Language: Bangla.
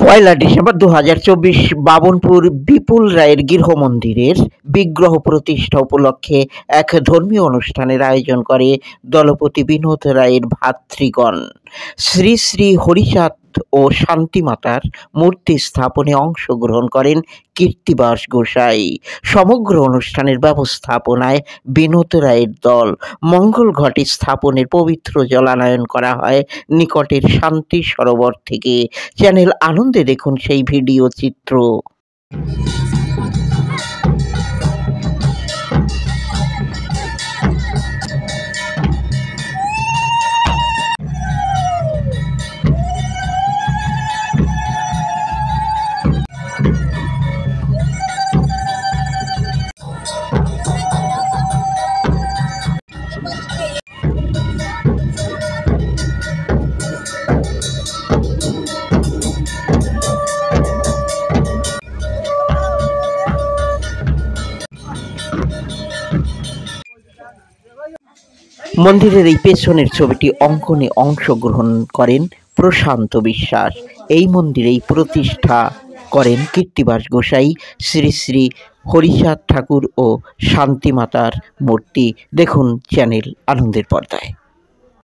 পয়লা ডিসেম্বর 2024 বাবনপুর বিপুল রায়ের গৃহমন্দিরের বিগ্রহ প্রতিষ্ঠা উপলক্ষে এক ধর্মীয় অনুষ্ঠানের আয়োজন করে দলপতি বিনোদ রায়ের ভাতৃগণ। শ্রী শ্রী হরিচাঁদ ও শান্তিমাতার মূর্তি স্থাপনে অংশগ্রহণ করেন কীর্তিবাস গোসাই। সমগ্র অনুষ্ঠানের ব্যবস্থাপনায় বিনোদ রায়ের দল। মঙ্গল ঘটে স্থাপনের পবিত্র জলানয়ন করা হয় নিকটের শান্তি সরোবর থেকে। চ্যানেল আনন্দে দেখুন সেই ভিডিও চিত্র। মন্দিরের এই পেছনের ছবিটি অঙ্কনে অংশগ্রহণ করেন প্রশান্ত বিশ্বাস। এই মন্দিরেই প্রতিষ্ঠা করেন কীর্তিবাস গোসাই শ্রী শ্রী হরিচাঁদ ঠাকুর ও শান্তিমাতার মূর্তি। দেখুন চ্যানেল আনন্দের পর্দায়।